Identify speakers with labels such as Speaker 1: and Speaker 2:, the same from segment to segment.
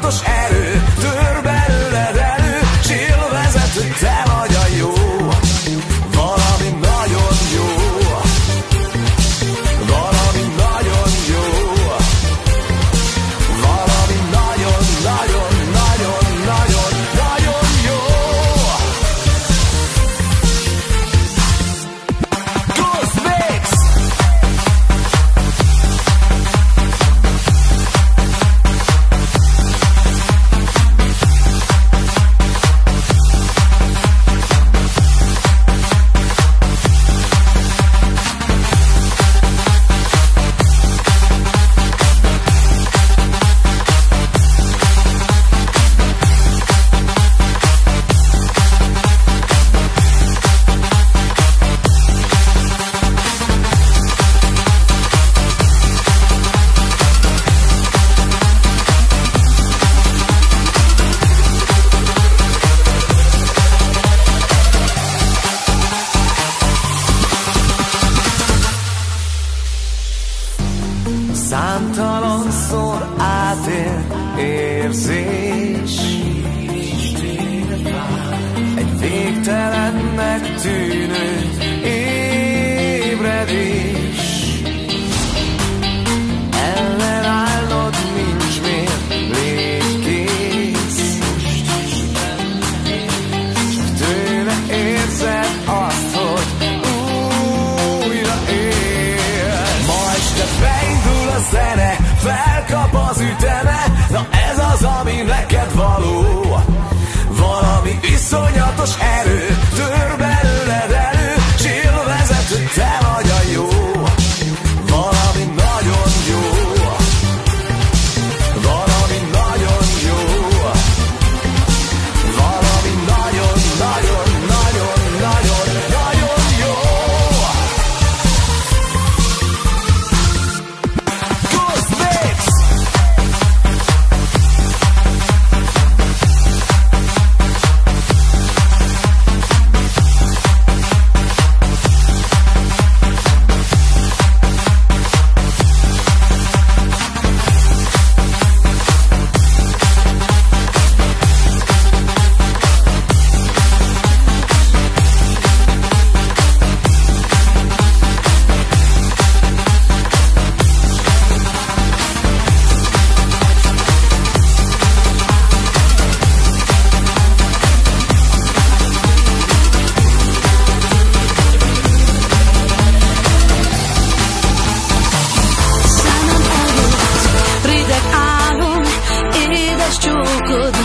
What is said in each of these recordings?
Speaker 1: iszonyatos erő tör belőled elő, csillvezető, te vagy a jó. Valami nagyon jó, valami nagyon jó, valami nagyon, nagyon, nagyon, nagyon, nagyon jó. Cosmix! Számtalanszor átér érzés, egy végtelennek tűnő ébredés. Ellenállnod nincs miért, légy kész, tőle érzed azt, hogy újra él. Ma este beindul a zene, felkap az üteme, na ez az, ami neked való. Valami iszonyatos erő tör belőled elő, csillvezető, te vagy a jó. Valami nagyon jó, valami nagyon jó, valami nagyon, nagyon, nagyon, nagyon, nagyon jó. Cosmix!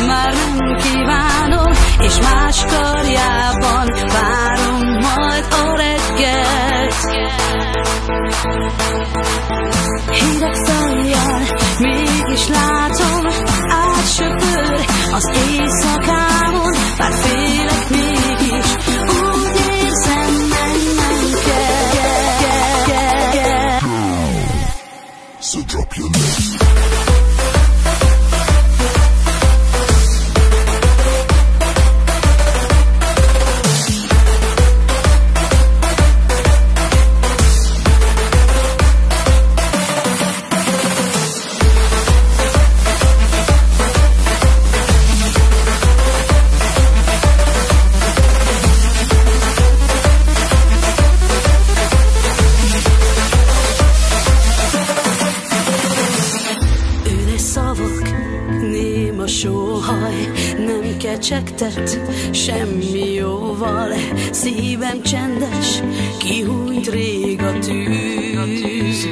Speaker 2: Már nem kívánom, és más karjában várom majd a reggelt. Hideg szajjal mégis látom, átsöpör az éjszakámon, bár félek mégis, úgy érzem, mennem kell.
Speaker 3: So drop your legs.
Speaker 2: Néma sóhaj, nem kecsegtet semmi jóval, szívem csendes, kihújt rég a tűz.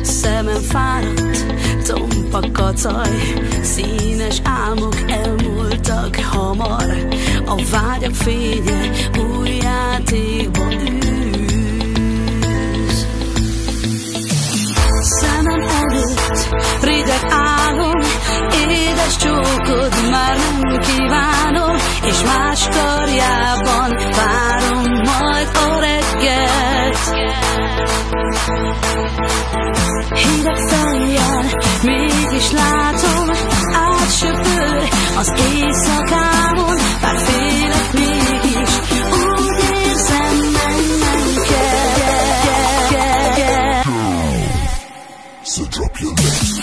Speaker 2: Szemem fáradt, tompa kacaj, színes álmok elmúltak hamar, a vágyak fénye új játékba űz. Szemem előtt rideg álom, édes csókod már nem kívánom, és más karjában várom majd a reggelt. Hideg szajjal mégis látom, átsöpör az éjszakámon, bár félek mégis, úgy érzem, mennem kell.
Speaker 3: So drop your legs.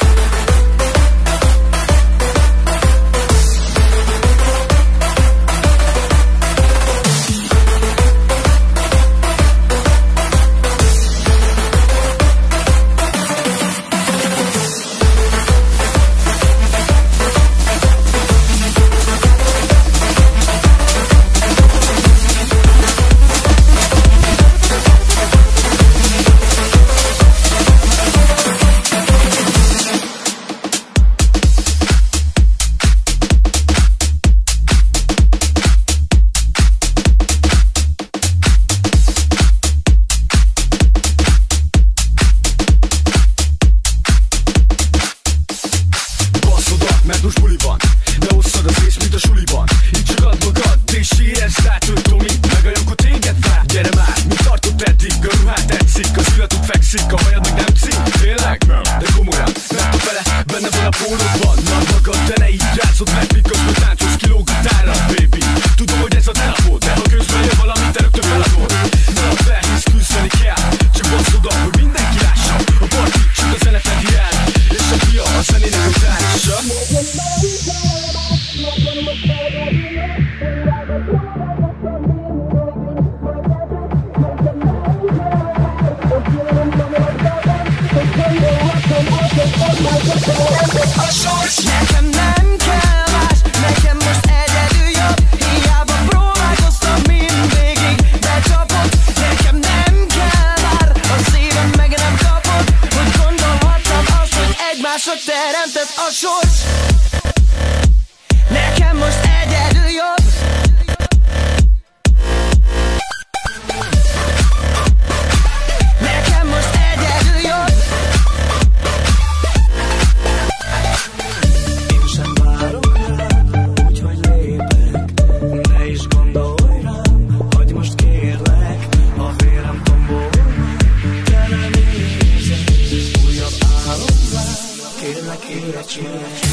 Speaker 1: sors. Nekem nem kell más, nekem most egyedül jobb. Hiába próbálkoztam mindvégig, becsapott. Nekem nem kell már, a szívem meg nem kapott, hogy gondolhattam azt, hogy egymásra teremtett a sors. Nekem most egyedül jobb. Nekem most egyedül jobb. Én sem várok rád, úgyhogy lépek. Ne is gondolj rám, hagyj most kérlek. A vérem tombol, te nem érzed. Újabb álomvár, kérlek érts meg.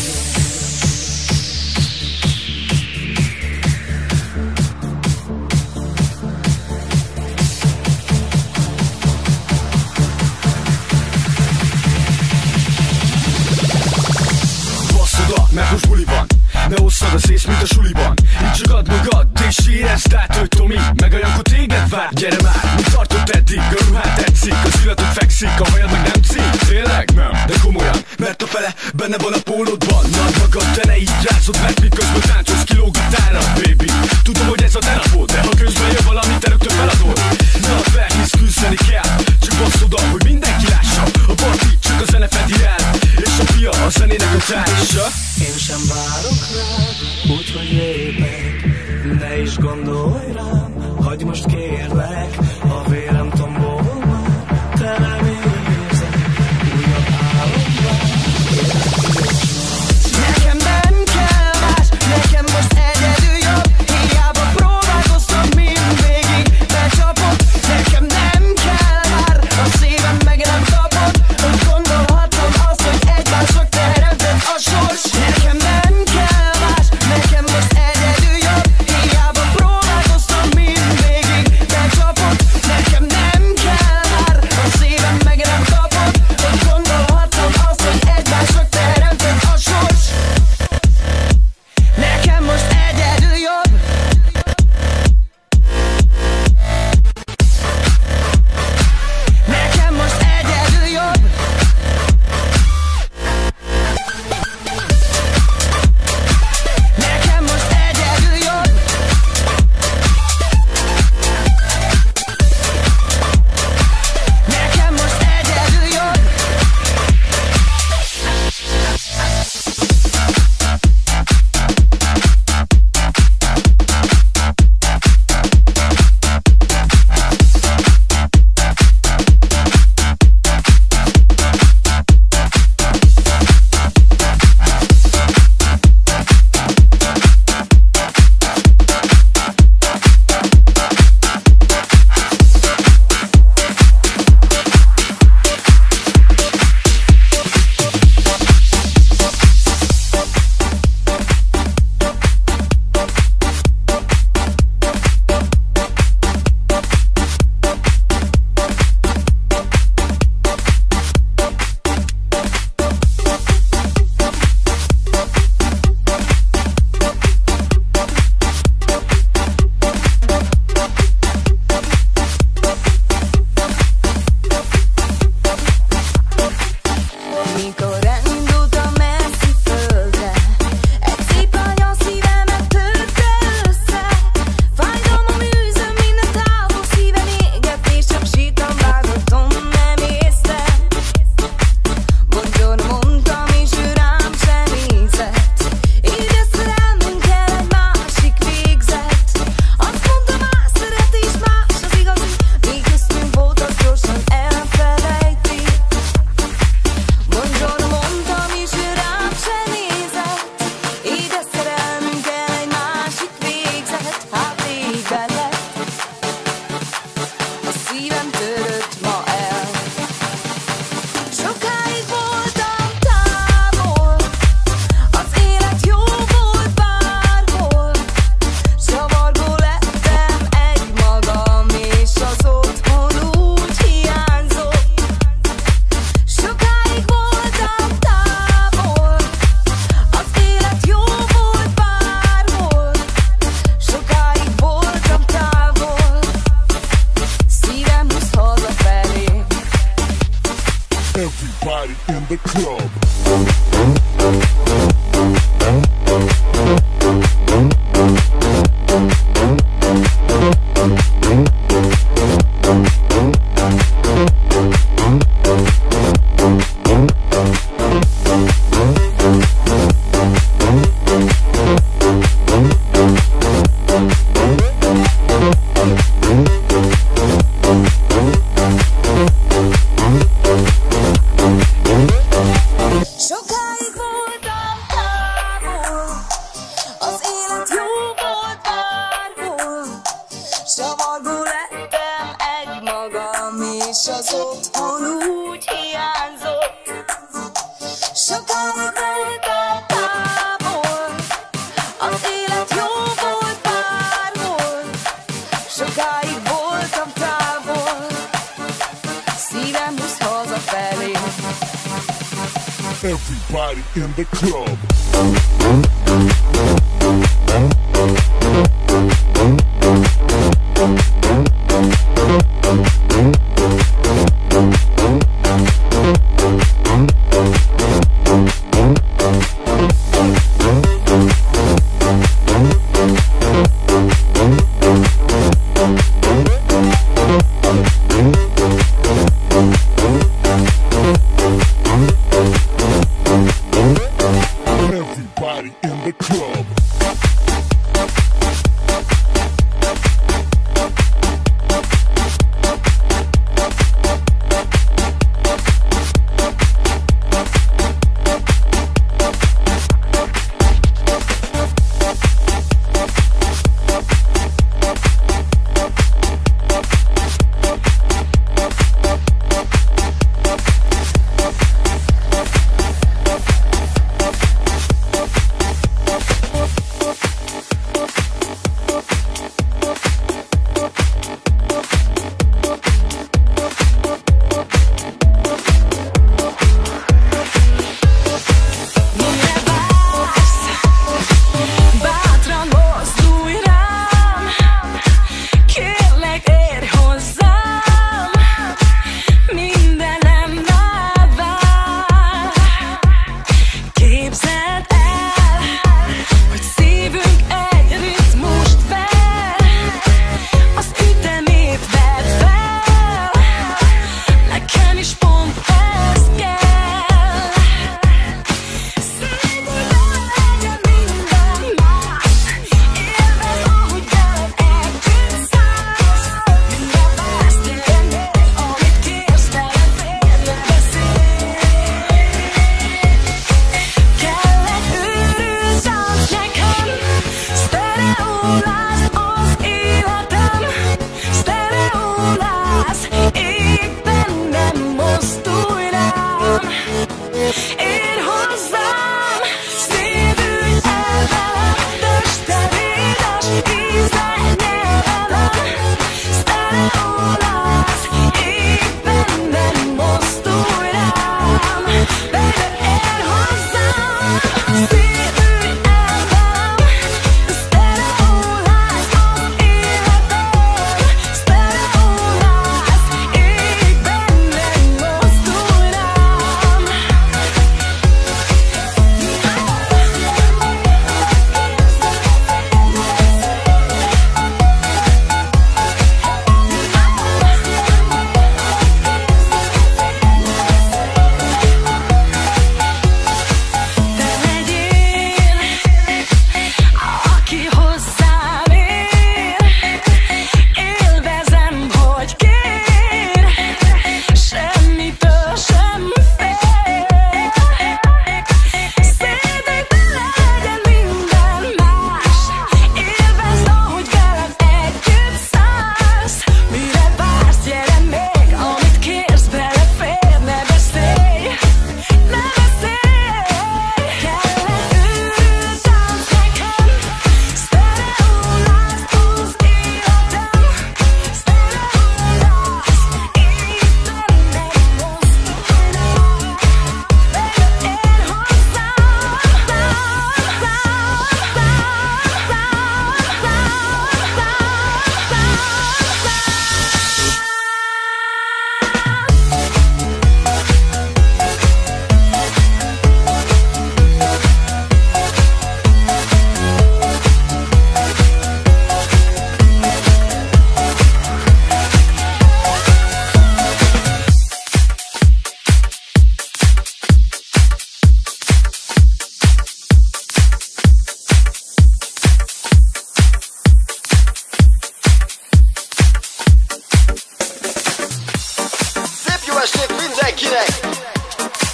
Speaker 4: Mert most buli van, ne osszad az ész, mint a suliban. Így csak add magad, és érezd át, hogy Tomi, meg olyankor téged vár. Gyere már, mit tartott eddig, a ruhád tetszik, az illatod fekszik, a hajad meg nem cik. Tényleg? Nem, de komolyan, mert a fele benne van a pólódban. Nagy magad, te ne így rázod, mert miközben táncolsz, kilóg a tára, baby. Tudom, hogy ez a te napod, de ha közben jön valami, te rögtön feladod. Na felhisz, küzdeni kell, csak basszod oda, hogy mindenki lássa. A parti csak a zene fedi el, és a fia a zenének a társa.
Speaker 1: Én sem várok rád, úgyhogy lépek. Ne is gondolj rám, hagyj most kérlek. A vérem tombol már, te nem érzed. Újabb álomban, nekem nem kell más, nekem most egyedül jobb. Hiába próbálkoztam mindvégig, becsapott. Nekem nem kell már, a szívem meg nem kapott, hogy gondolhattam azt, hogy egymásra teremtett a sors. Nekem nem kell más, nekem most egyedül jobb. Hiába próbálkoztam mindvégig, becsapott. Nekem nem kell már, a szívem meg nem kapott, hogy gondolhattam azt, hogy egymásra teremtett a sors. Nekem most egyedül jobb. Nekem most egyedül jobb. Nekem most egyedül jobb. Nekem most egyedül jobb. Mikor elindultam messzi földre, egy szép lány a szívemet törte össze. Fájdalmam űzöm, minden távol szívem éget, és csak sírtam, vágottam, nem észre. Buongiorno mondtam, és ő rám sem nézett. Így a szerelmünk kell egy másik végzet. Azt mondta, más szeret és más az igazi, mi köztünk volt, az gyorsan elfelejti. Buongiorno mondtam, és ő rám sem nézett. Így a szerelmünk kell egy másik végzet. Hát végben lett, a szívem törött ma el. Sokáig voltam távol, az élet jó volt bárhol. Zavargó lettem egymagam, és az otthon úgy hiányzott. Sokáig voltam távol, az élet jó volt bárhol. Sokáig voltam távol, szívem húz hazafelé.
Speaker 3: Everybody in the club. Everybody in the club. Everybody in the club.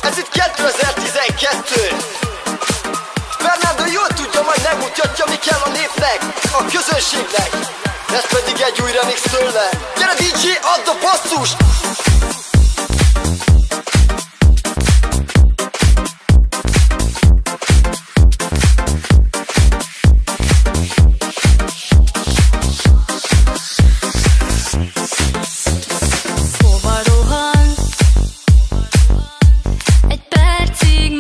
Speaker 5: Ez itt 2012. Fernando jól tudja, majd megmutatja, mi kell a népnek, a közönségnek. Ez pedig egy új remix tőle. Gyere DJ, add a basszust!
Speaker 2: Egy percig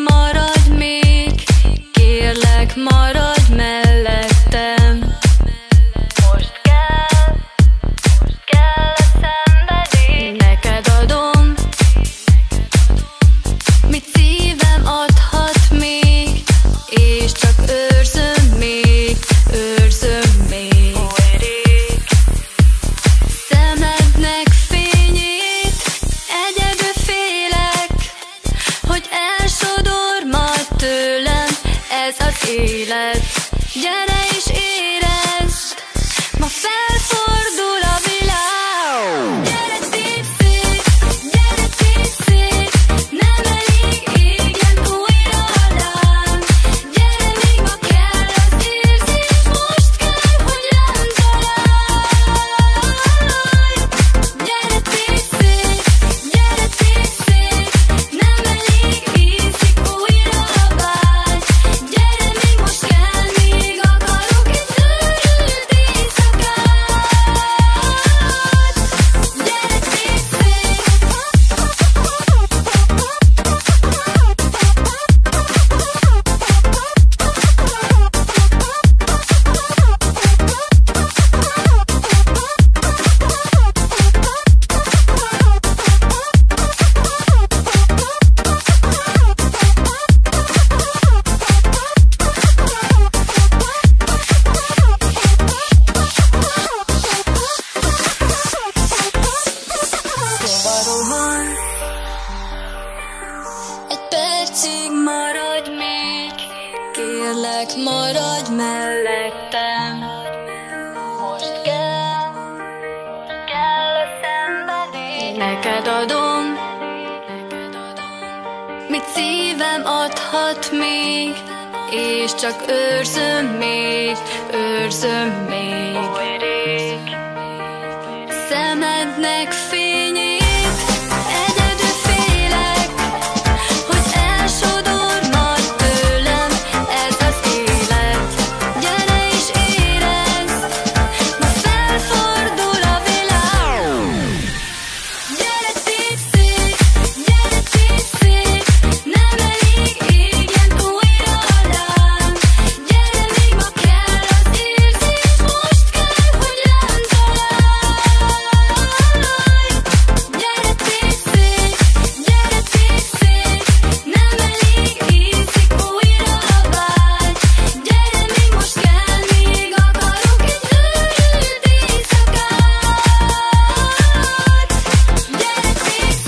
Speaker 2: neked adom, mit szívem adhat még, és csak őrzöm még, őrzöm még szemednek fényét. Egyedül félek, hogy elsodor majd tőlem ez az élet. Gyere és érezd, ma felfordul a világ. Gyere szép, nem elég égjen újra alám. Gyere, még ma kell az érzés, most kell, hogy rám találj. Gyere szép, nem elég ízik újra a vágy. Gyere, még most kell, még akarok egy őrült éjszakát. Gyere szép,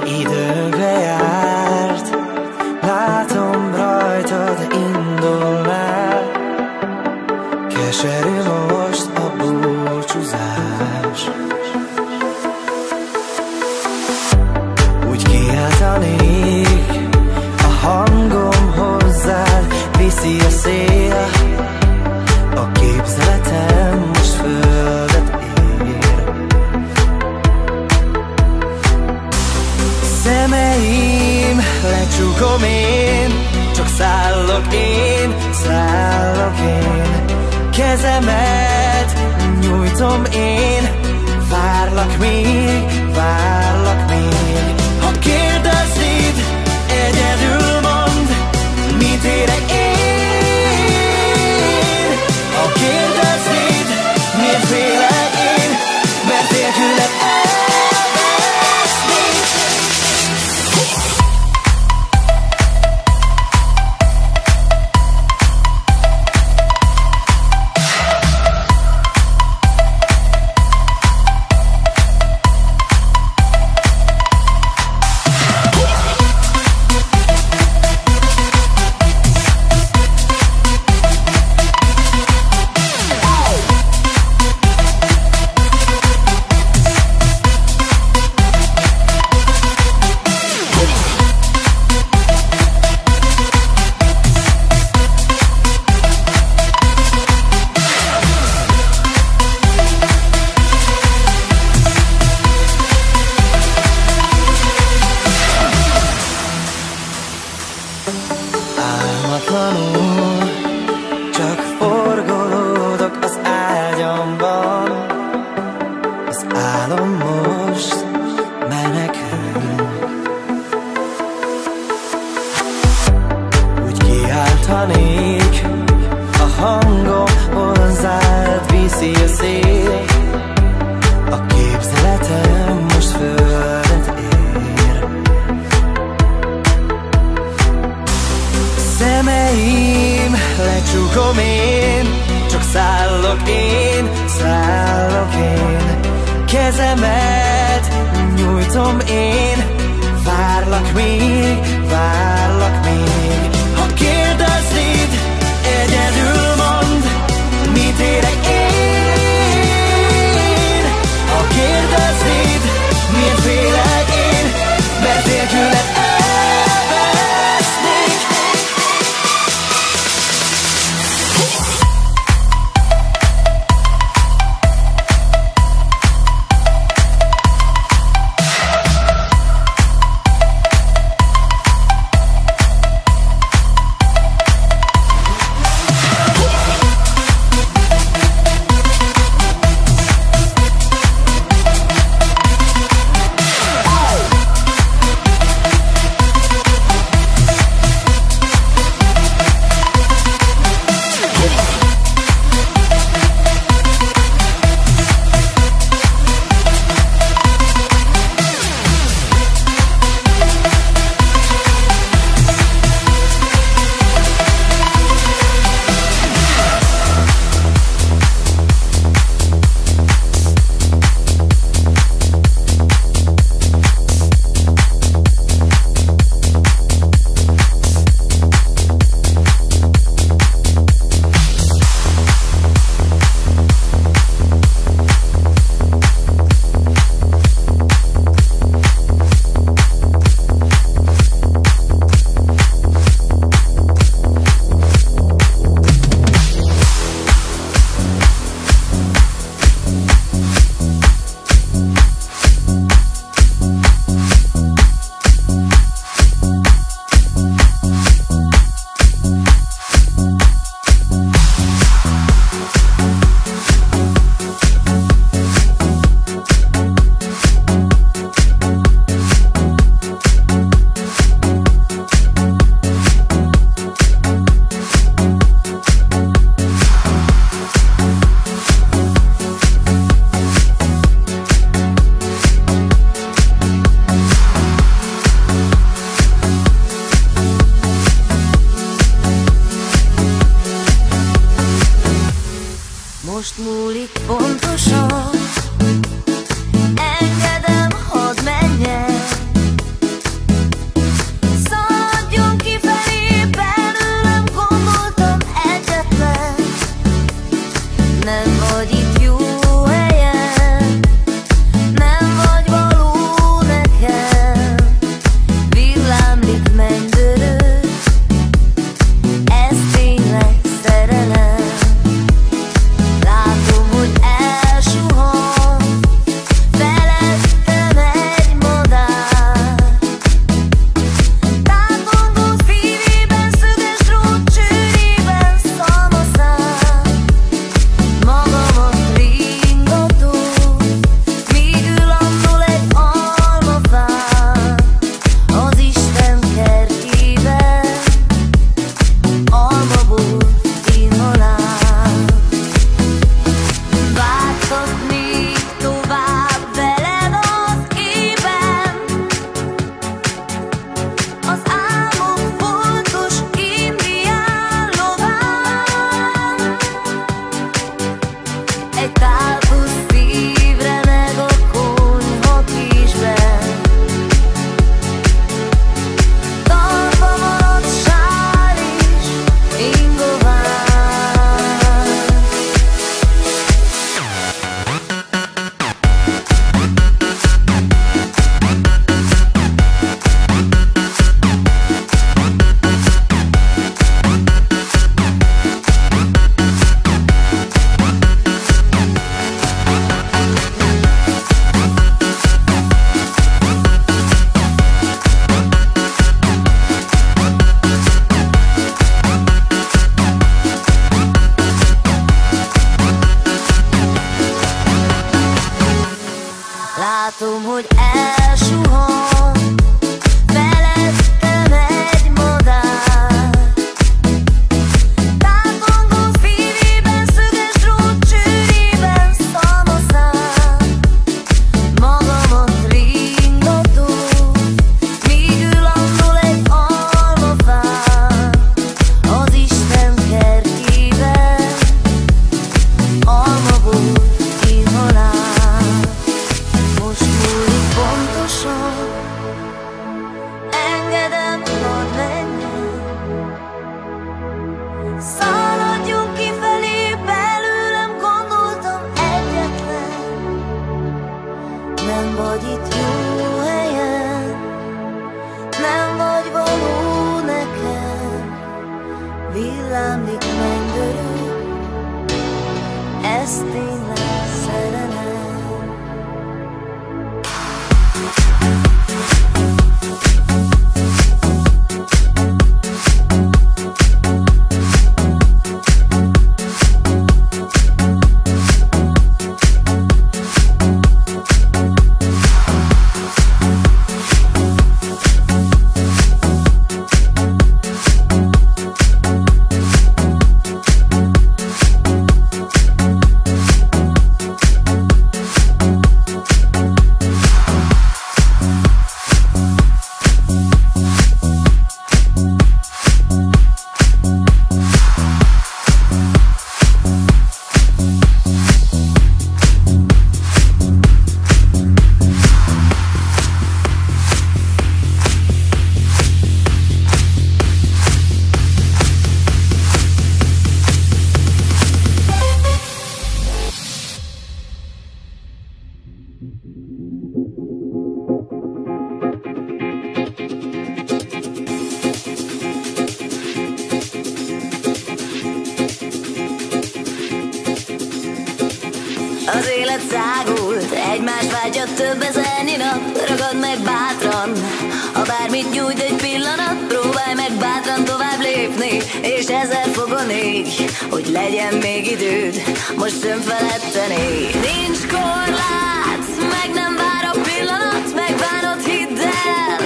Speaker 1: időnkre járt, látom rajtad indul már. Keserű most a búcsúzás. Úgy kiáltanék, a hangom hozzád viszi a szél. A képzeletem most földet ér. Szemeim lecsukom én, csak szállok én, szállok én. Kezemet nyújtom én, várlak még, várlak még. Ha kérdeznéd, egyedül mondd, mit érek én. Ha kérdeznéd, miért félek én, mert nélküled elvesznék. Álmatlanul csak forgolódok az ágyamban. Az álom most menekül. Úgy kiáltanék, a hangom hozzád viszi a szél. A képzeletem kezemet nyújtom én. Várlak még, várlak még. Ha kérdeznéd, egyedül mondd, mit érek én. Ha kérdeznéd, miért félek én, mert nélküled elvesznék.
Speaker 2: Most múlik pontosan, engedem, hadd menjen. Szaladjon kifelé, belőlem gondoltam egyetlen. Nem vagy itt jó helyen, nem vagy való nekem. Villámlik mennydörög, ez tényleg szerelem. Látom, hogy elsuhan felettem egy madár. Távolgó szívében, szöges drót csőrében szalmaszál. Magamat ringatom, míg ül annól egy almafán. Az Isten kertjében almabort inhalál. Vágtak még tovább veled az ében, az álmok foltos indián lován. Egy tálpusz szívre meg a konyha kisben, tartva maradt sár is ingován. Látom, hogy elsuhan felettem egy madár. Távolgó szívében, szöges drót csőrében szalmaszál. Magamat ringatom, míg ül annól egy almafán. Az Isten kertjében almabort inhalál.
Speaker 6: Nem vagy itt jó helyen, nem vagy való nekem. Villámlik, mennydörög, ez tényleg szerelem.
Speaker 2: Az élet szágult, egymás vágyat több ezernyi nap. Ragad meg bátran, ha bármit nyújt egy pillanat. Próbálj meg bátran tovább lépni, és ezer fogon ég, hogy legyen még időd, most sem feledteni. Nincs korlát, meg nem vár a pillanat. Megbánod, hidd el,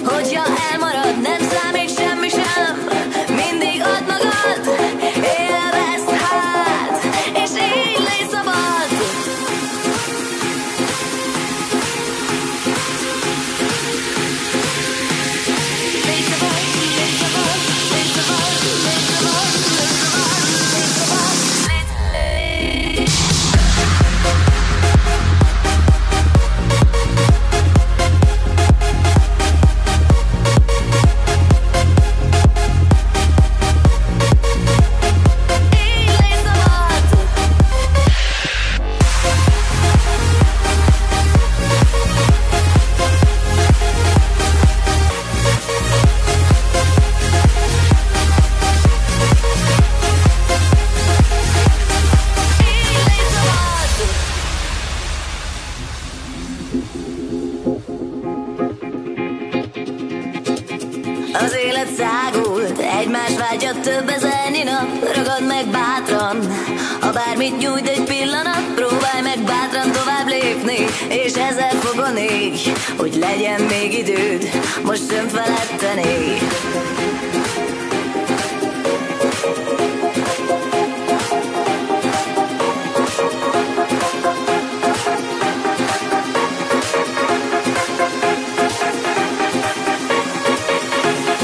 Speaker 2: hogyha elmarad, nem számít semmi sem. Mindig add magad, élvezd hát, és így légy szabad. Légy szabad, légy szabad, légy szabad, légy szabad, légy szabad, légy szabad, légy szabad. Az élet szágult, egymás vágyat több ezernyi nap. Ragad meg bátran, ha bármit nyújt egy pillanat. Próbálj meg bátran tovább lépni, és ezer fogon ég, hogy legyen még időd, most sem feledteni.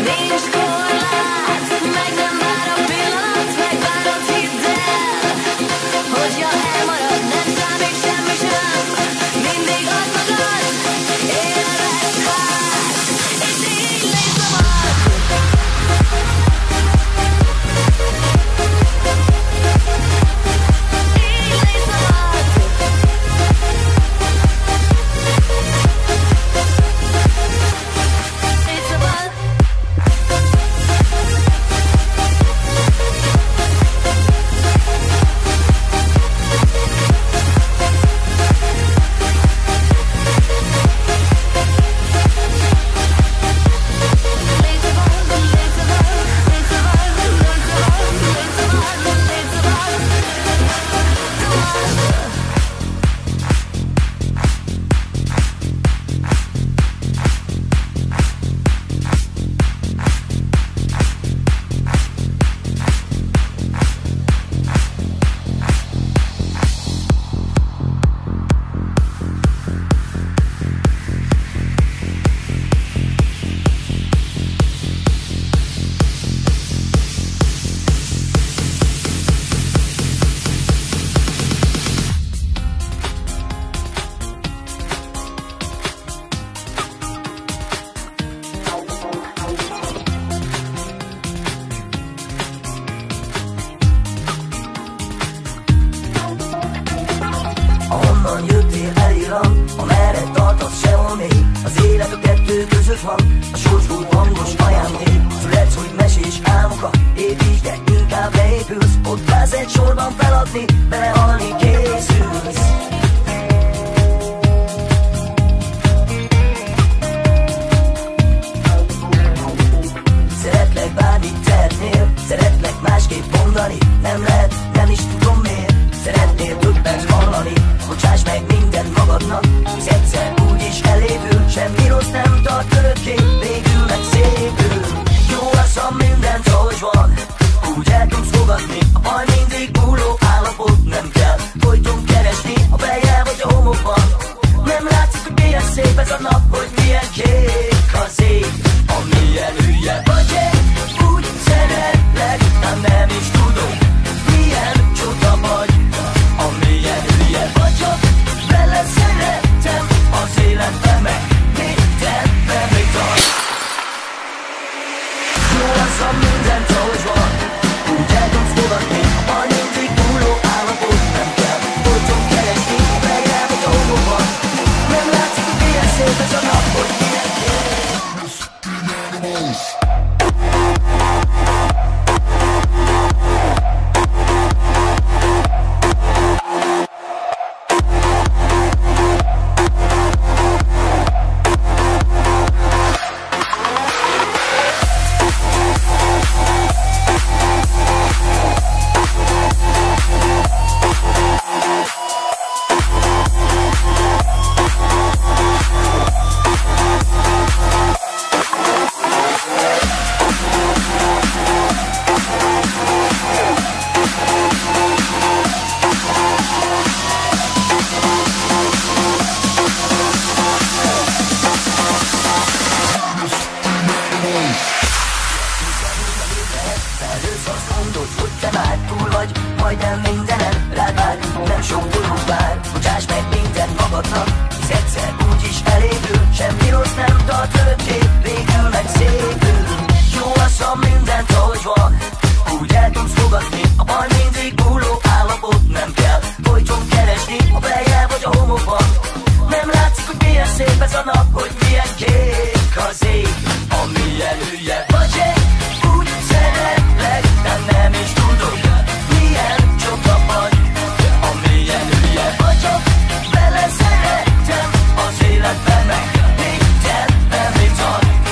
Speaker 2: Nincs korlát, meg nem vár a pillanat. Megbánod, hidd el, hogyha elmarad, nem számít semmi sem. Mindig add magad, élvezd hát, és így légy szabad.
Speaker 7: Az élet a kettő között van, a sorsból hangos ajándék. Születsz, hogy mesés álmokat építs, de inkább leépülsz. Ott válsz egy sorban feladni, belehalni készülsz. Szeretlek bármit tehetnél, szeretlek másképp mondani. Nem lehet, nem is tudom miért. Szeretnél többet hallani, bocsáss meg mindent magadnak. Hisz egyszer úgyis elévül, semmi rossz nem tart örökké, végül meg szépül. Jó az, ha mindent ahogy van, úgy el tudsz fogadni. A baj mindig múló állapot, nem kell folyton keresni a fejjel vagy a homokban. Nem látszik, hogy milyen szép ez a nap, hogy milyen kék az ég. Amilyen hülye vagy, úgy szeretlek, nem is tudom, milyen csoda vagy. Amilyen hülye vagyok, vele szerettem az életbe, meg mindenben még tart. Jó az, ha mindent ahogy van, úgy el tudsz fogadni. A baj mindig múló állapot, nem kell folyton keresni a fejjel vagy a homokban. Nem látszik, hogy milyen szép ez a nap, hogy milyen kék. Majdnem mindenen rád vár, nem sok dolog vár. Bocsáss meg mindent magadnak, hisz egyszer úgyis elévül. Semmi rossz nem tart örökké, végül meg szépül. Jó az, ha mindent ahogy van, úgy el tudsz fogadni. A baj mindig múló állapot, nem kell folyton keresni a fejjel vagy a homokban. Nem látszik, hogy milyen szép ez a nap, hogy milyen kék az ég. Amilyen hülye vagy, úgy szeretlek, de nem is tudok, milyen csoda vagy. Amilyen hülye vagyok, vele szerettem az életben, meg mindenben még tart.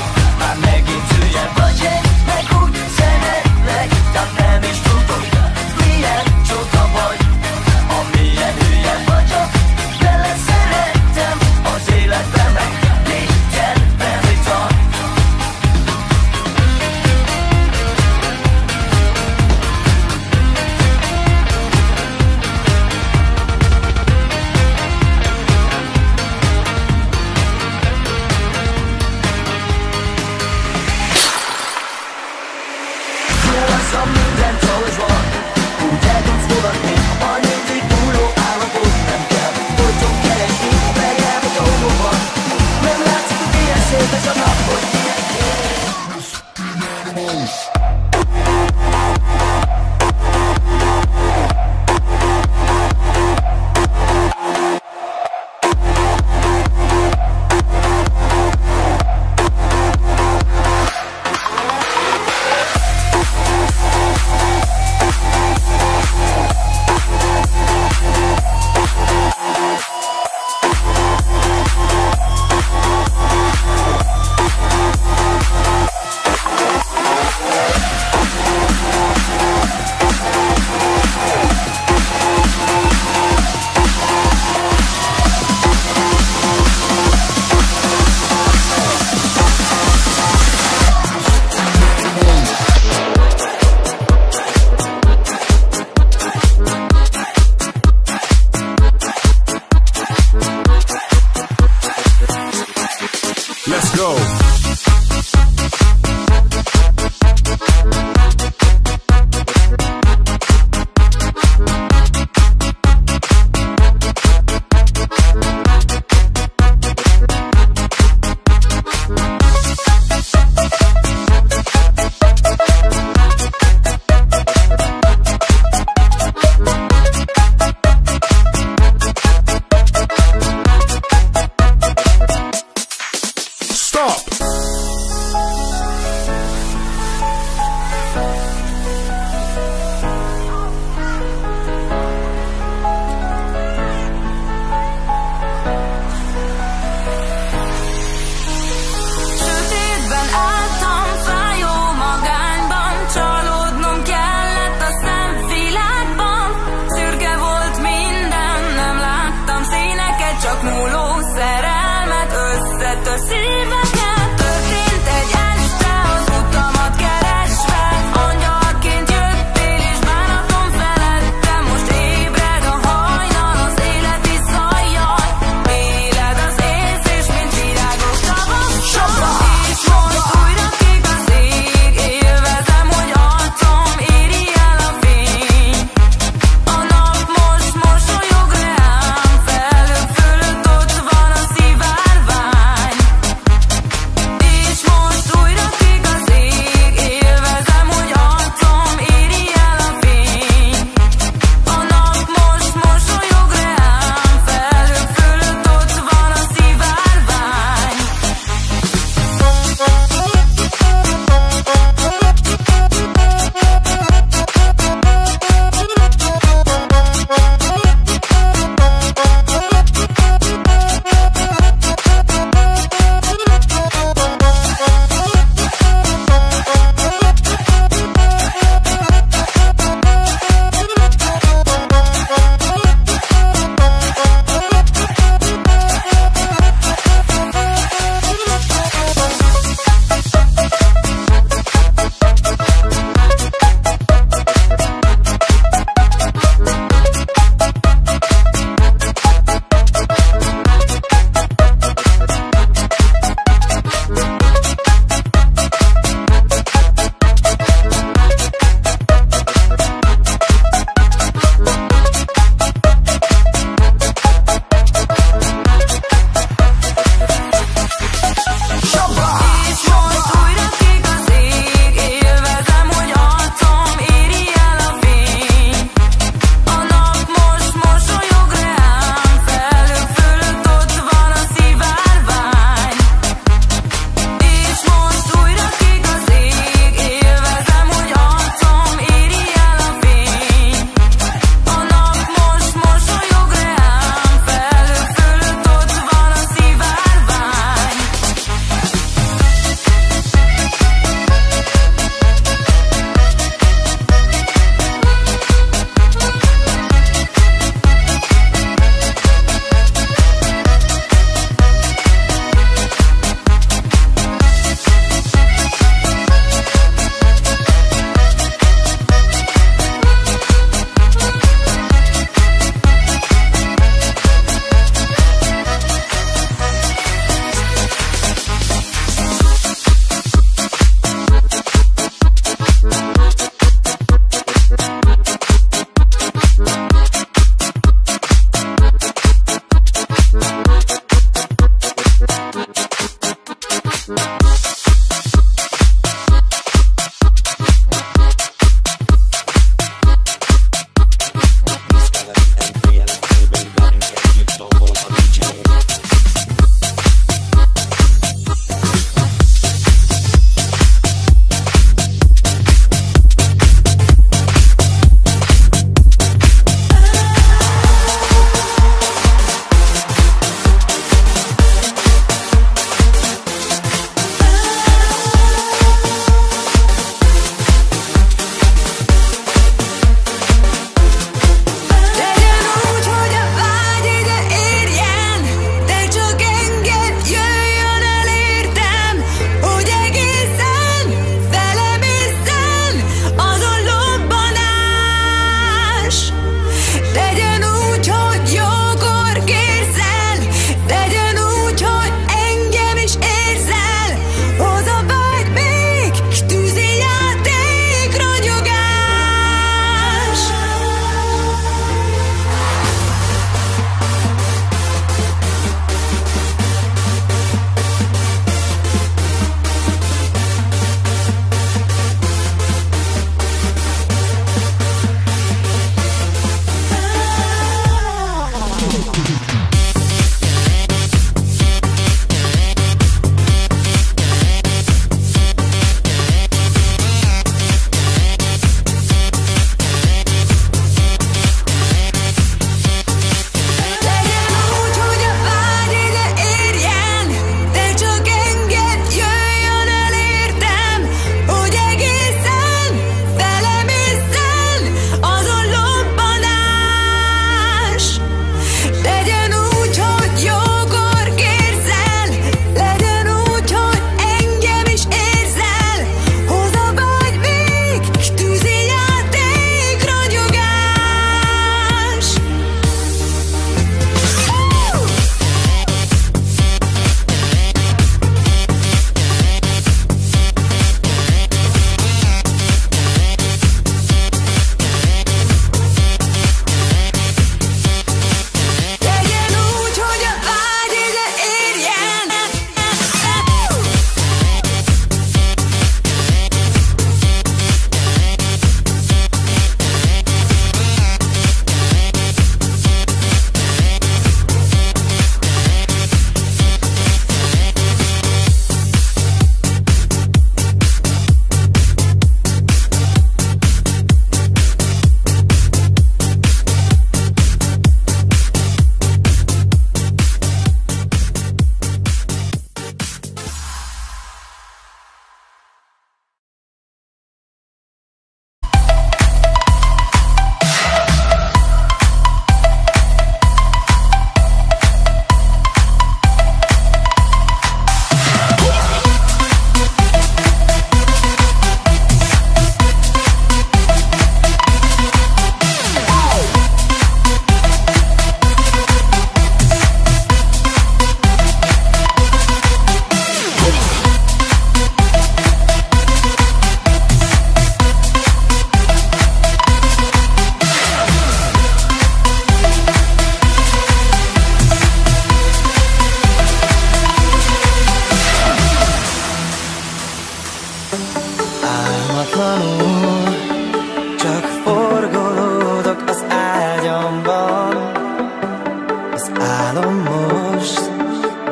Speaker 1: álom most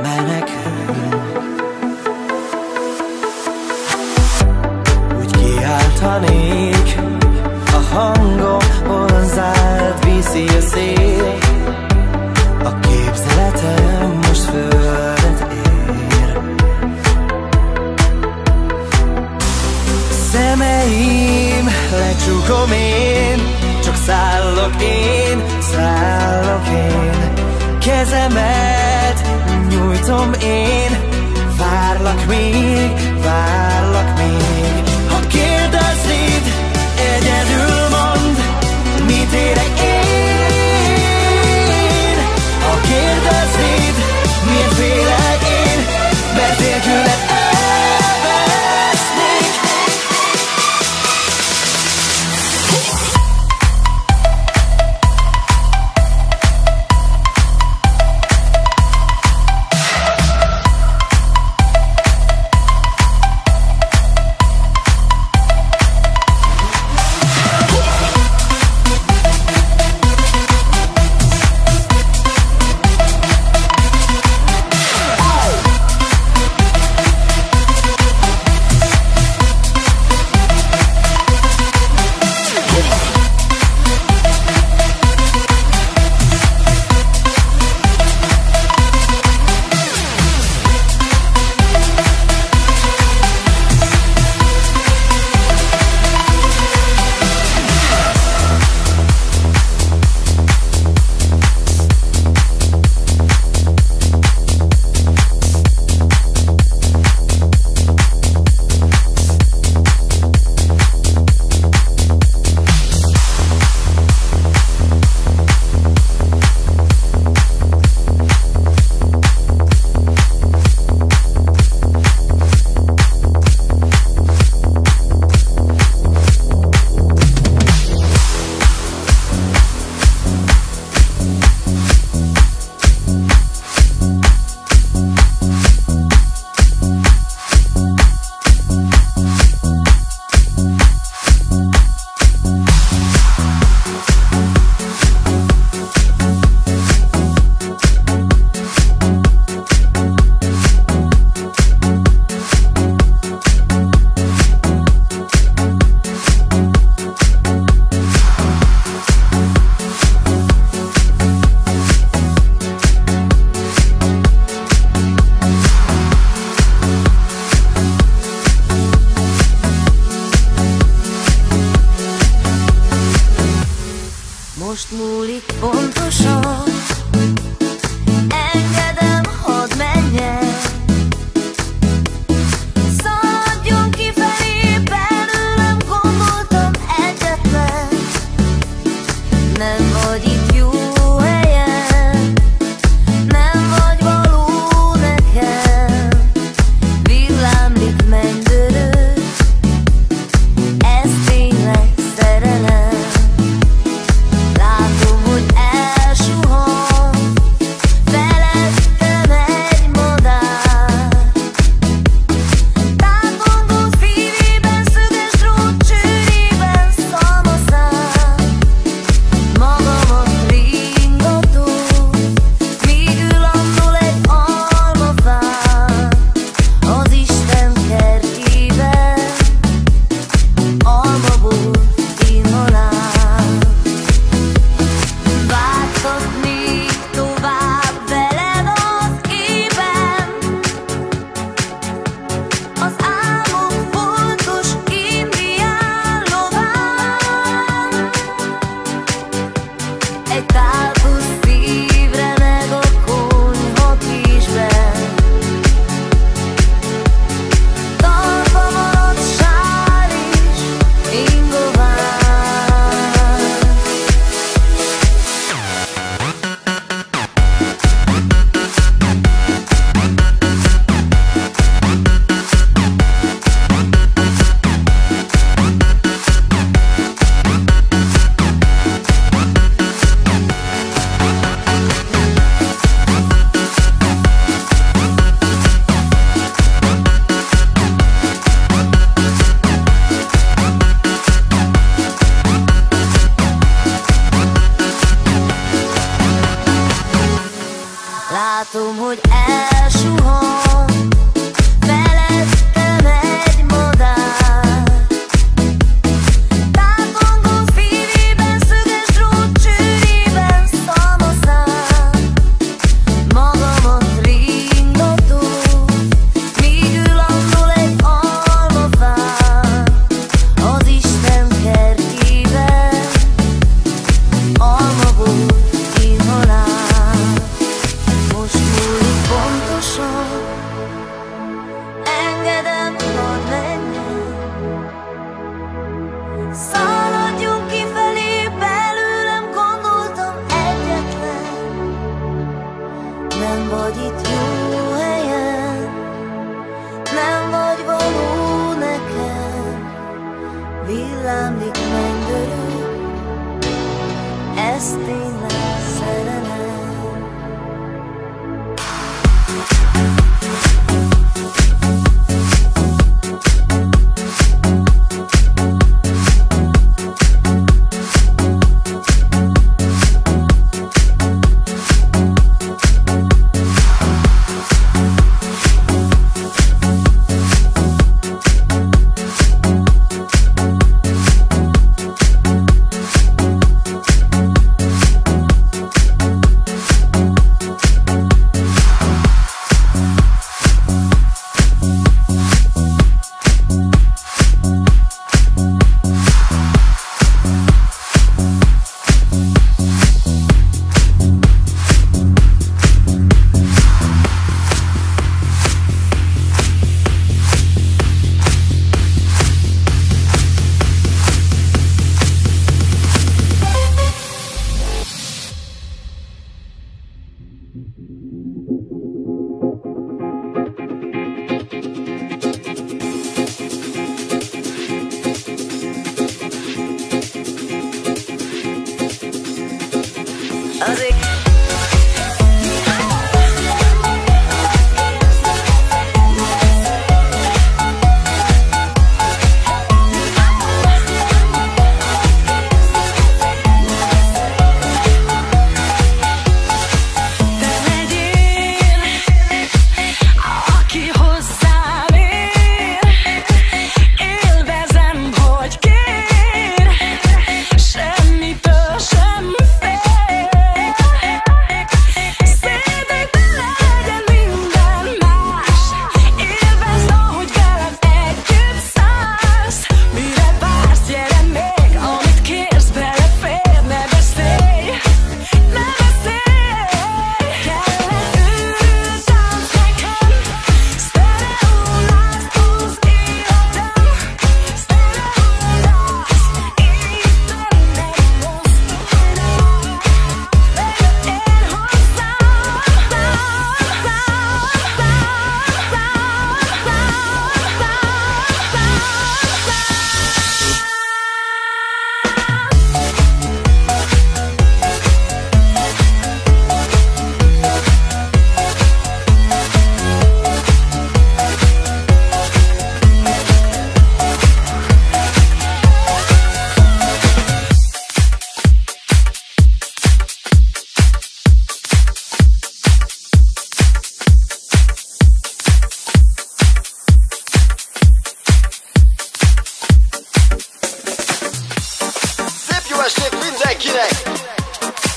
Speaker 1: menekül. Úgy kiáltanék, a hangom hozzád viszi a szél. A képzeletem most földet ér. Szemeim lecsukom én, csak szállok én, szállok én. Kezemet nyújtom én, várlak még, várlak még. Ha kérdeznéd, egyedül mondd, mit érek én. Ha kérdeznéd, miért félek én, mert nélküled elvesznék.
Speaker 6: Most múlik pontosan, engedem, hadd menjen. Szaladjon kifelé, belőlem gondoltam egyetlen. Nem vagy itt jó helyen, nem vagy való nekem. Villámlik mennydörő, ez tényleg szerelem. Látom, hogy elsuhan. Látom, hogy elsuhan felettem egy madár. Tátongó fívében, szöges drót csőrében szalmaszál. Magamat ringatom, míg ő landol egy almafán. Az Isten kertjében alma volt inhalál. Most múlik pontosan, engedem, hadd menjen. Szaladjunk kifelé, belőlem gondoltam egyetlen. Nem vagy itt jó helyen, nem vagy való nekem. Villámlik, mennydörög, ez tényleg szerelem.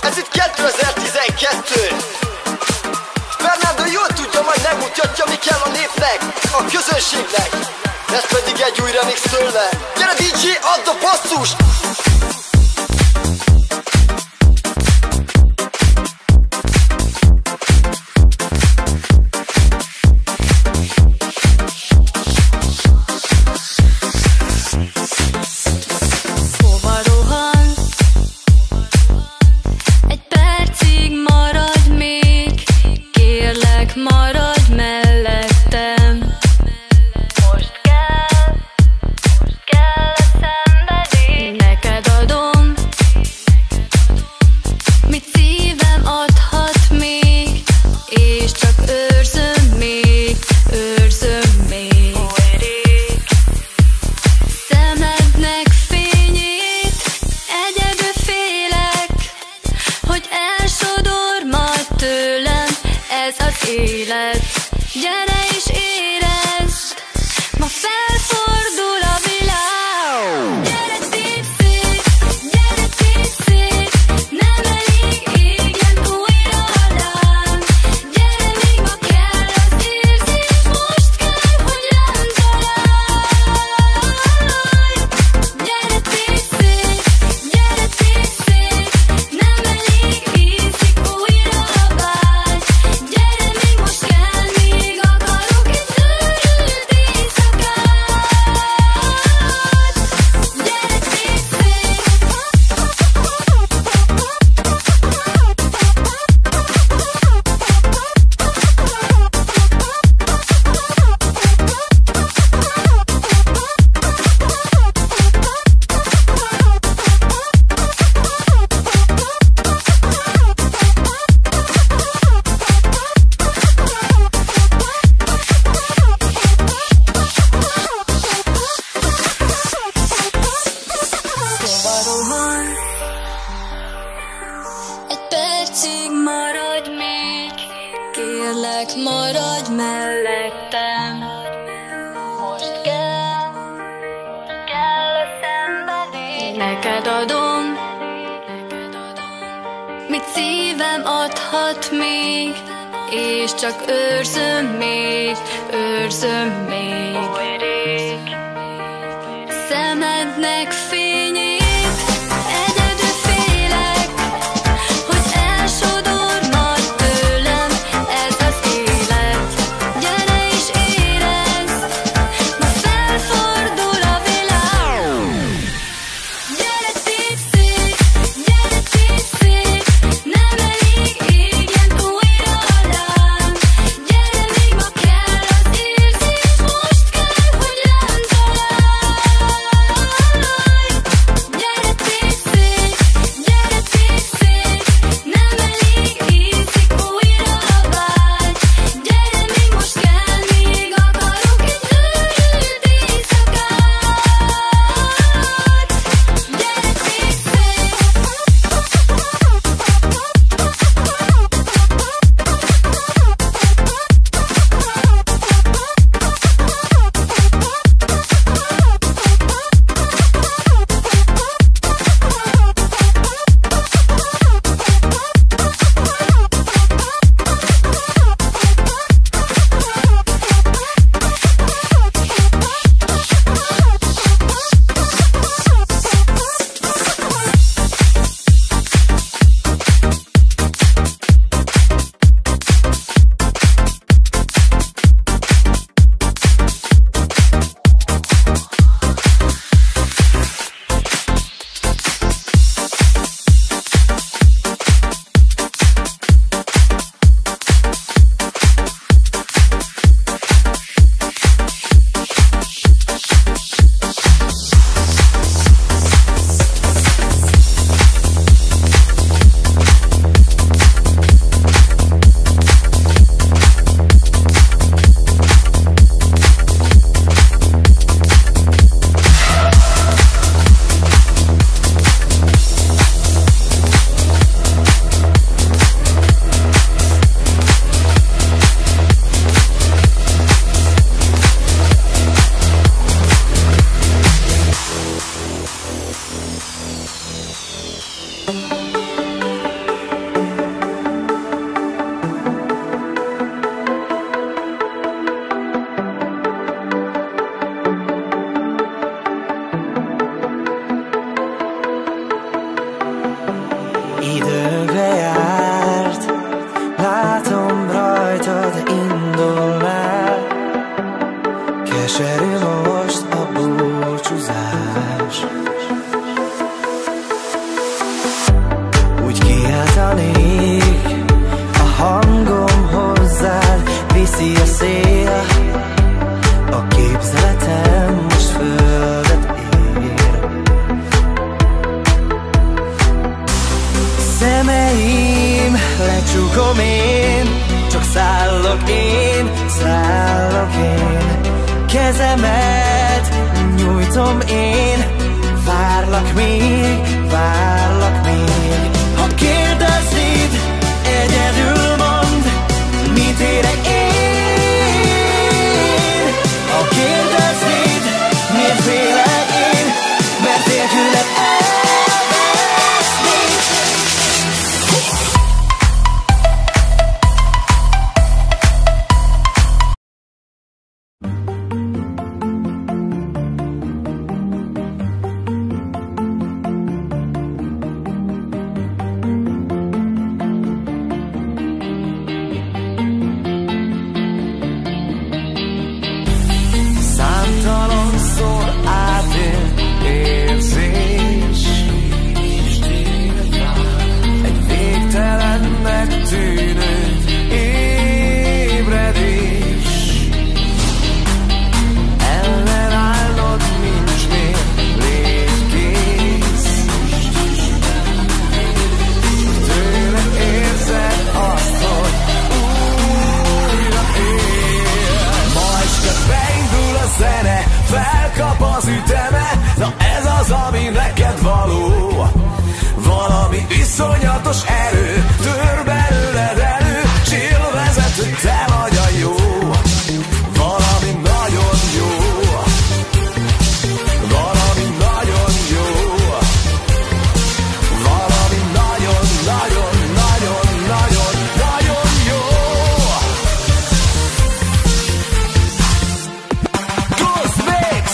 Speaker 5: Ez itt 2012. Fernando jól tudja, majd megmutatja, mi kell a népnek, a közönségnek. Ez pedig egy új remix tőle. Gyere DJ, add a basszust!
Speaker 6: Maradj mellettem. Most kell a szenvedély. Neked adom élet. Gyere és érezd, ma felfordul a világ. Gyere tépd szét, nem elég égjen újra alám. Gyere, még ma kell az érzés, most kell, hogy rám találj. Gyere tépd szét, nem elég ízik újra a vágy. Gyere, még most kell, még akarok egy őrült éjszakát. Gyere tépd szét. Egy percig maradj még, kérlek, maradj mellettem. Most kell a szenvedély. Neked adom, mit szívem adhat még, és csak őrzöm még, oly rég. Szemednek fényét, egyedül félek, hogy elsodor majd tőlem ez az élet. Gyere és érezd, ma felfordul a világ. Gyere tépd szét, nem elég égjen újra alám. Gyere, még ma kell az érzés, most kell, hogy rám találj. Gyere tépd szét, nem elég ízik újra a vágy. Gyere, még most kell, még akarok egy őrült éjszakát. Gyere tépd szét.
Speaker 8: Időnkre járt, látom rajtad indul már. Keserű most a búcsúzás. Úgy kiáltanék, a hangom hozzád viszi a szél. A képzeletem most földet ér. Szemeim lecsukom én, csak szállok én. Kezemet nyújtom én, várlak még. Ha kérdeznéd, egyedül mondd, mit ér iszonyatos erő tör belőled elő, s élvezed, hogy te vagy a jó. Valami nagyon jó, valami nagyon jó, valami nagyon, nagyon, nagyon, nagyon, nagyon jó. Ghost Mix!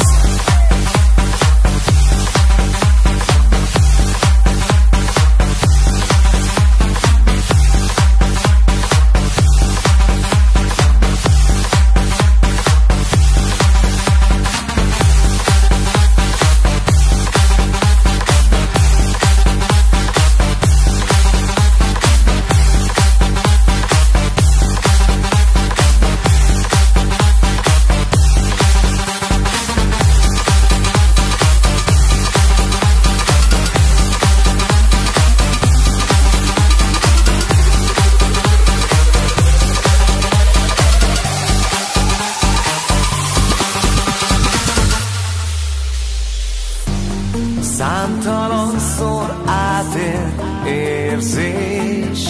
Speaker 8: Számtalanszor átér érzés,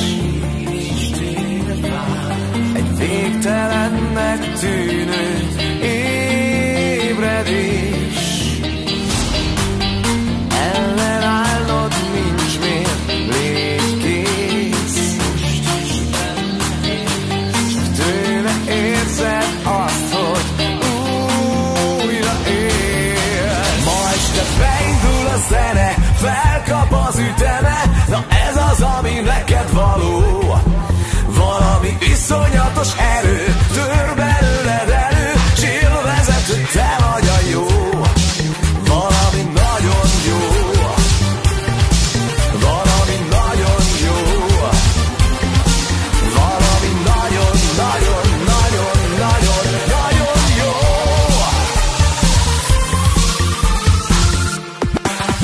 Speaker 8: egy végtelennek tűnő ébredés. Ellenállnod nincs miért, légy kész, tőle érzed azt, hogy újra él. Ma este beindul a zene, felkap az üteme, na ez az, ami neked való. Valami iszonyatos erő tör belőled elő, s élvezed, hogy te vagy a jó. Valami nagyon jó, valami nagyon jó, valami nagyon, nagyon, nagyon, nagyon, nagyon jó.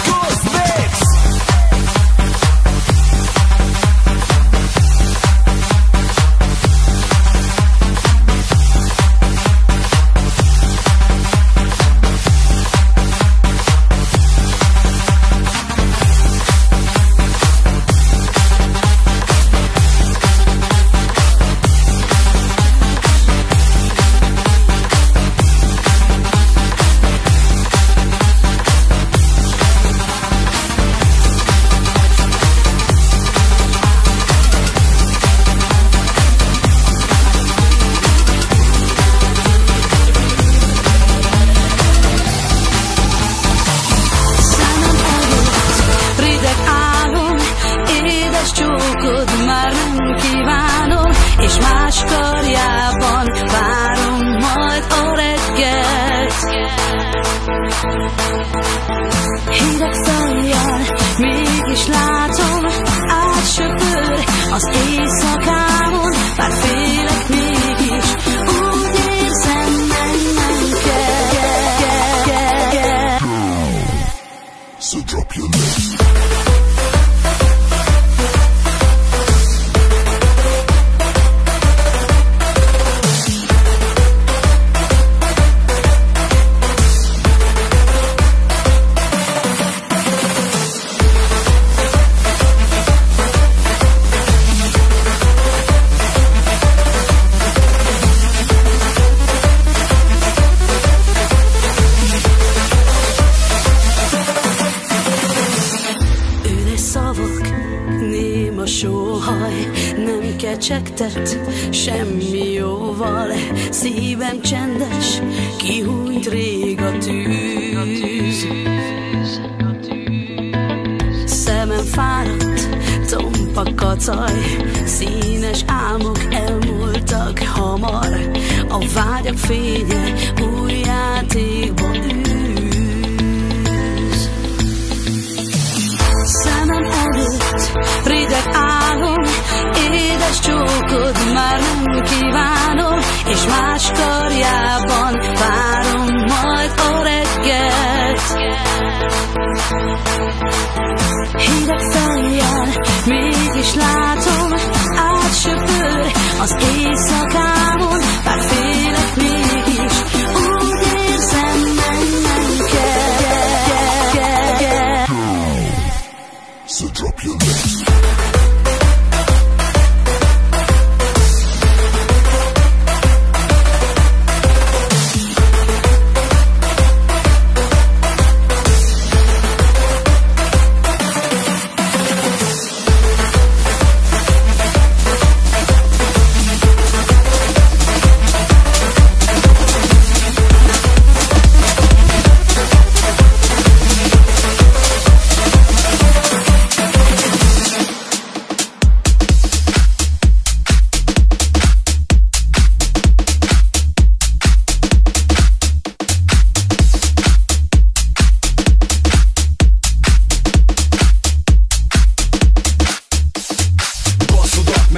Speaker 8: Ghost Mix!
Speaker 6: Csókod már nem kívánom, és más karjában várom majd a reggelt. Hideg fejjel mégis látom, átsöpör az éjszakámon, bár félek mégis, úgy érzem, mennem kell.
Speaker 3: So drop your legs.
Speaker 6: Sóhaj nem kecsegtet semmi jóval, szívem csendes, kihúnyt rég a tűz. Szemem fáradt, tompa kacaj, színes álmok elmúltak hamar, a vágyak fénye új játékba űz. Szemem előtt rideg álom, édes csókod már nem kívánom, és más karjában várom majd a reggelt. Hideg fejjel mégis látom, átsöpör az éjszakámon, bár félek mégis, úgy érzem, mennem kell.
Speaker 3: So drop your legs.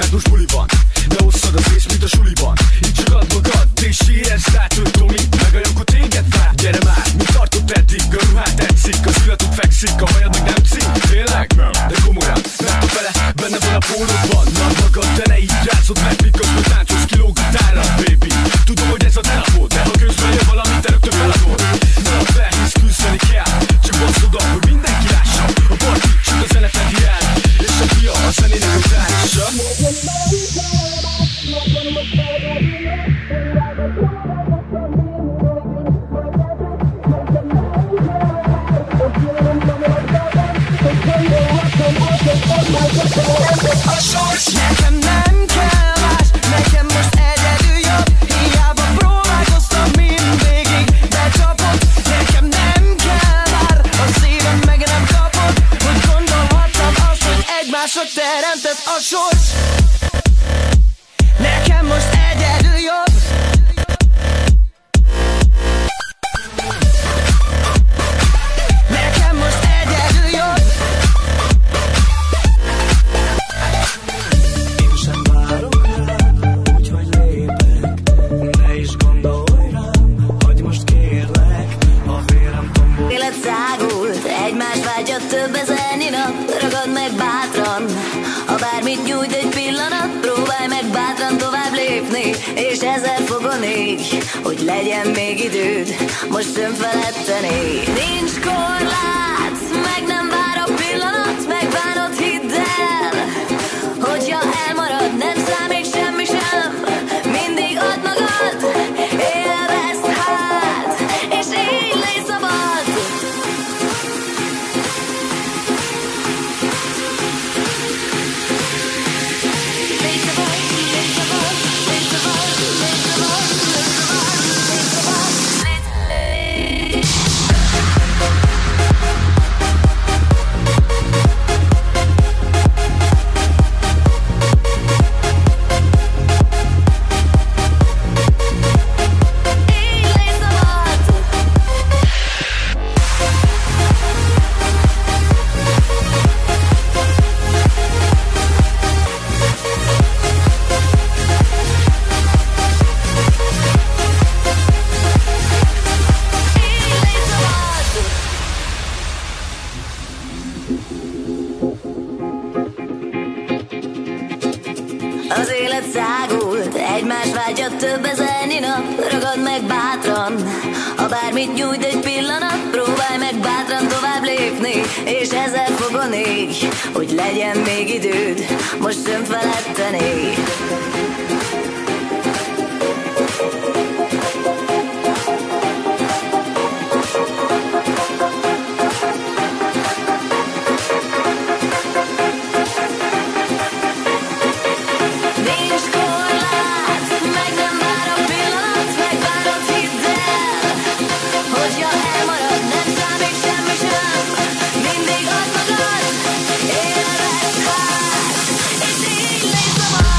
Speaker 4: mert most buli van. Ne osszad az ész, mint a suliban. Így csak add magad, és érezd át, hogy Tomi megaljankor téged vár. Gyere már, mint tartott eddig, a ruhát tetszik, az illatod fekszik, a hajad meg nem cím. Tényleg? De komolyan, mert a fele benne van a pólódban. Nagy magad, de ne így rázod meg, miközben táncolsz kilóg a tára, baby. Tudom, hogy ez a te napod, de ha közben jön valami, te rögtön feladod. Ne a felhisz, küzdeni kell, csak basszd oda, hogy mindenki lássa. A parti csak a zene fedi el, és a fia a zenének a társa.
Speaker 1: Nekem nem kell más, nekem most egyedül jobb. Hiába próbálkoztam mindvégig, becsapott. Nekem nem kell már, a szívem meg nem kapott. Hogy gondolhattam azt, hogy egymásra teremtett a sors. Nekem most egyedül jobb. Nekem most egyedül jobb.
Speaker 8: Én sem várok rád, úgyhogy lépek. Ne is gondolj rám, hagyj most kérlek. A vérem tombol.
Speaker 2: Élet szágult, egymás vágyat több ezernyi nap. Ragad meg bátran, ha bármit nyújt egy pillanat. Próbálj meg bátran tovább lépni, és ezer fogon ég, hogy legyen még időd most önfeledteni. Nincs korlát, meg nem vár a pillanat. Megbánod, hidd el, hogyha elmarad, nem számít semmi sem. Mindig add magad, élvezd hát, és így légy szabad. Légy szabad, légy szabad, légy szabad, légy szabad, légy szabad, légy szabad, légy szabad. Így légy szabad. Így légy szabad. Az élet szágult, egymás vágyat több ezernyi nap. Ragad meg bátran, ha bármit nyújt egy pillanat. Próbálj meg bátran tovább lépni, és ezer fogon ég, hogy legyen még időd most önfeledteni. Nincs korlát, meg nem vár a pillanat. Megbánod, hidd el, hogyha elmarad, nem számít semmi sem. Mindig add magad, élvezd hát, és így légy szabad.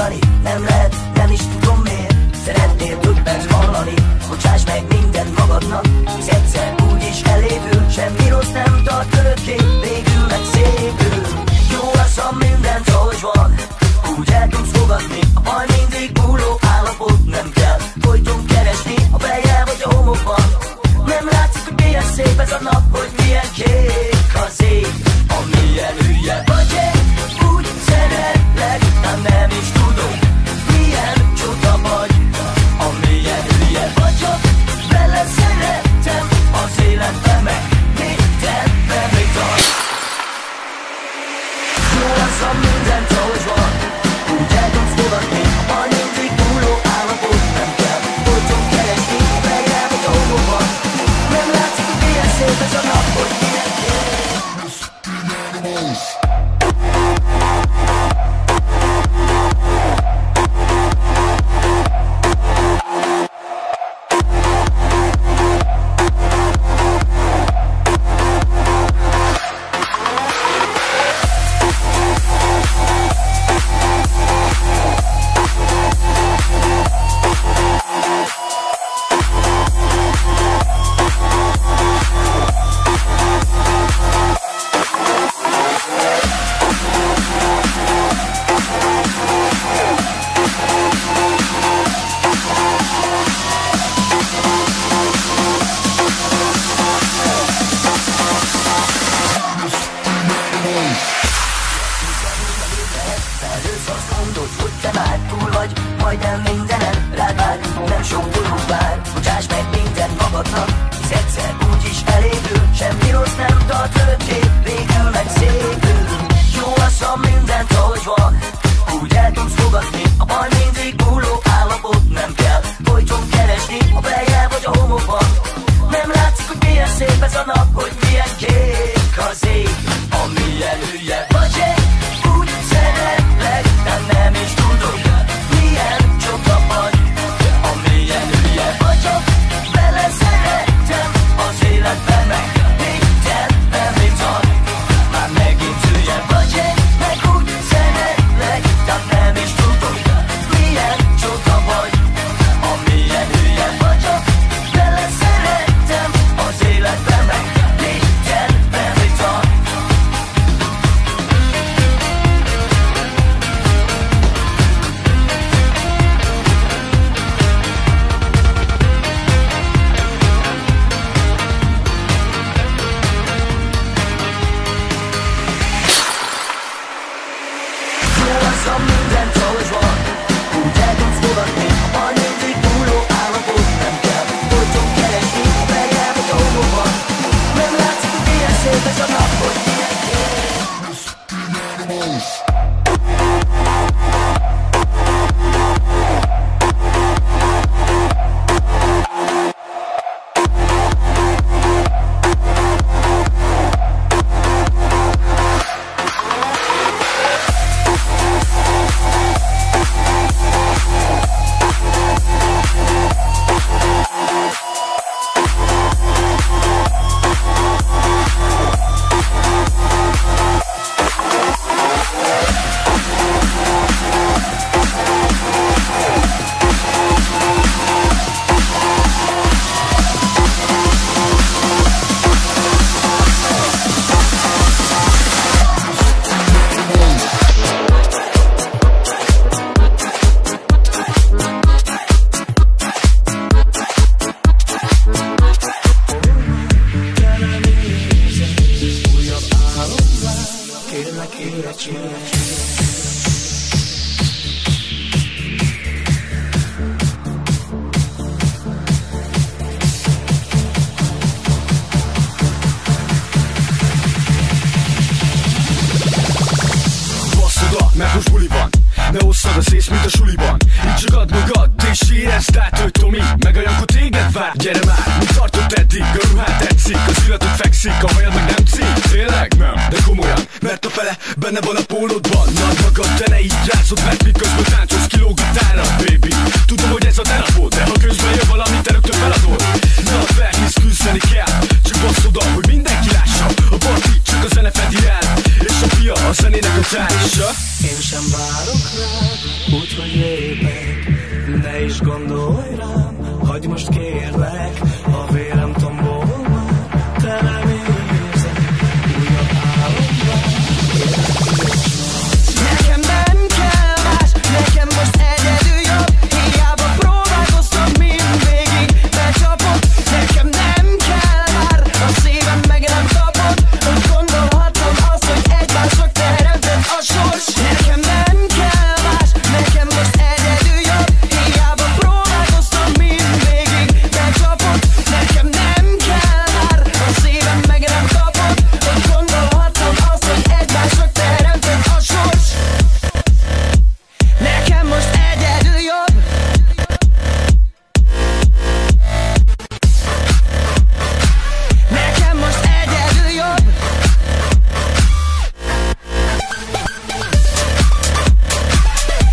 Speaker 7: mondani, nem lehet, nem is tudom miért. Szeretnél többet hallani, bocsáss meg mindent magadnak, hisz egyszer úgyis elévül, semmi rossz nem tart örökké, végül meg szépül. Jó lesz, ha mindent ahogy van, úgy el tudsz fogadni, a baj mindig múló állapot, nem kell folyton keresni, a fejjel vagy a homokban. Nem látszik, hogy milyen szép ez a nap, hogy milyen kék az ég, amilyen hülye vagy én, úgy szeretlek, nem is tudom, milyen csoda vagy, amilyen hülye vagyok, vele szeretem az életbe meg mindenben még tart. Jó az, ha mindent ahogy van, úgy el tudsz fogadni, a baj mindig múló állapot, nem kell folyton keresni, a fejjel vagy a homokban. Nem látszik, hogy milyen szép ez a nap, hogy milyen kék. Majdnem mindenen rád vár, nem sok dolog vár, bocsáss meg mindent magadnak, hisz egyszer úgyis elévül, semmi rossz nem tart örökké, végül meg szépül. Jó az, ha mindent ahogy van, úgy el tudsz fogadni, a baj mindig múló állapot, nem kell folyton keresni, a fejjel vagy a homokban. Nem látszik, hogy milyen szép ez a nap, hogy milyen kék az ég, amilyen hülye vagy én, úgy szeretlek, de nem is tudom, milyen csoda vagy, amilyen hülye vagyok, vele szeretem az életben meg mindenben még tart. Már megint hülye vagy én, meg úgy szeretlek, de nem is tudom, milyen csoda vagy, amilyen hülye vagyok, vele szeretem az életben meg mindenben még tart. Jó az, ha mindent ahogy van, úgy el tudsz fogadni, a baj mindig múló állapot, nem kell folyton keresni, a fejjel vagy a homokban. Nem látszik, hogy milyen szép ez a nap, hogy milyen kék.
Speaker 4: Mert most buli van, ne osszad az ész, mint a suliban. Így csak add magad, és érezd át, hogy Tomi meg a Janko téged vár. Gyere már, mit tartott eddig, a ruhát tetszik, az illatod fekszik, a hajad meg nem cík. Tényleg? Nem, de komolyan, mert a fele benne van a pólódban. Nagy magad, de ne így rázod, mert miközben táncolsz kilóg a tára, baby. Tudom, hogy ez a te napod, de ha közben jön valami, te rögtön feladod. Na felhisz, küzdeni kell, csak basszod, hogy mindenki lássa. A parti csak a zene fedi el, és a piac hangja, a zenének a társa.
Speaker 8: Én sem várok rád, úgyhogy lépek. Ne is gondolj rám, hagyj most kérlek. A vérem tombol már, te nem érzed. Újabb álomban,
Speaker 1: Nekem nem kell más, nekem most egyedül jobb. Hiába próbálkoztam mindvégig, becsapott. Nekem nem kell már, a szívem meg nem kapott. Úgy gondolhattam azt, hogy egymásnak teremtett a sors. Nekem nem kell más, nekem most egyedül jobb. Hiába próbálkoztam mindvégig, becsapott. Nekem nem kell már, a szívem meg nem kapott. Úgy gondolhattam azt, hogy egymásnak teremtett a sors. Nekem most egyedül jobb. Nekem most egyedül jobb.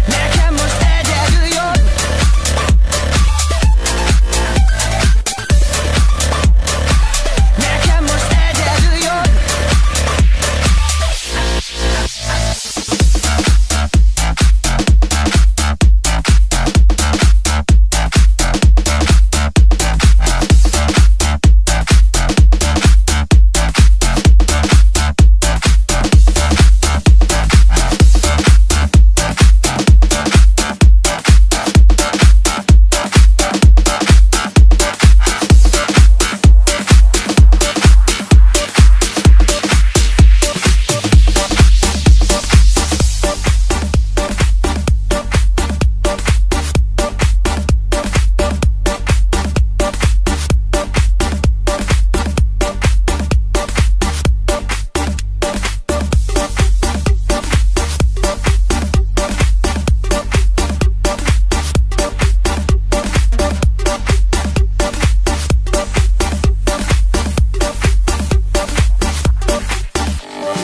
Speaker 1: Nekem most egyedül jobb. Nekem most egyedül jobb.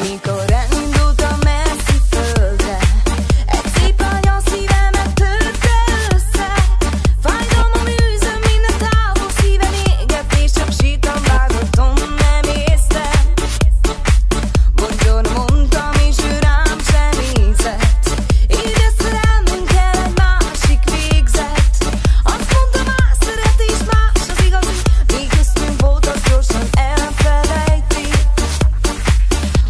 Speaker 1: Mikor elindultam messzi földre, egy szép lány a szívemet törte össze. Fájdalmam űzöm, minden távol szívem éget, és csak sírtam, vágottam, nem észre. Buongiorno mondtam, és ő rám sem nézett. Így a szerelmünk kell egy másik végzet. Azt mondta, más szeret és más az igazi. Mi köztünk volt, az gyorsan elfelejti.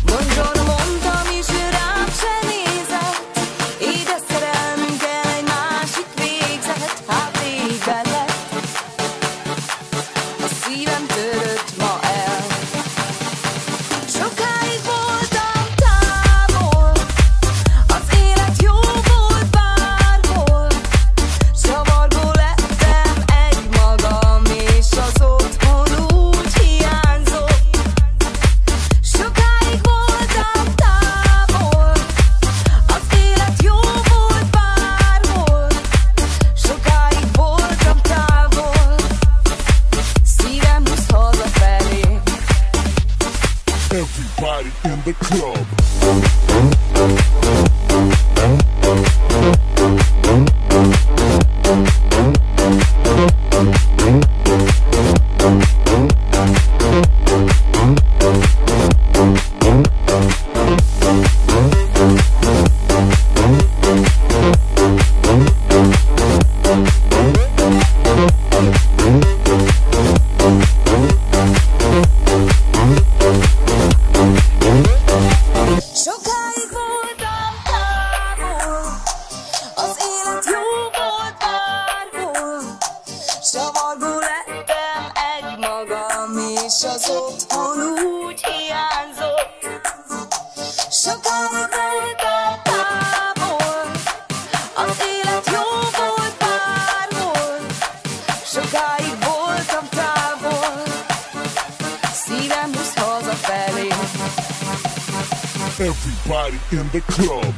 Speaker 1: Buongiorno mondtam, és ő rám se nézett. Így a szerelmünk kell egy másik végzet. Hát végben lett. A szívem törött ma el. Sokáig voltam távol, az élet jó volt bárhol. Zavargó lettem egymagam, és az otthon úgy hiányzott. Sokáig voltam távol, az élet jó volt bárhol. Sokáig voltam távol, szívem húz hazafelé.
Speaker 3: Everybody in the club.
Speaker 1: Sokáig voltam távol, az élet jó volt bárhol. Zavargó lettem egymagam, és az otthon úgy hiányzott. Sokáig voltam távol, az élet jó volt bárhol. Sokáig voltam távol, szívem húz hazafelé.
Speaker 3: Everybody in the club.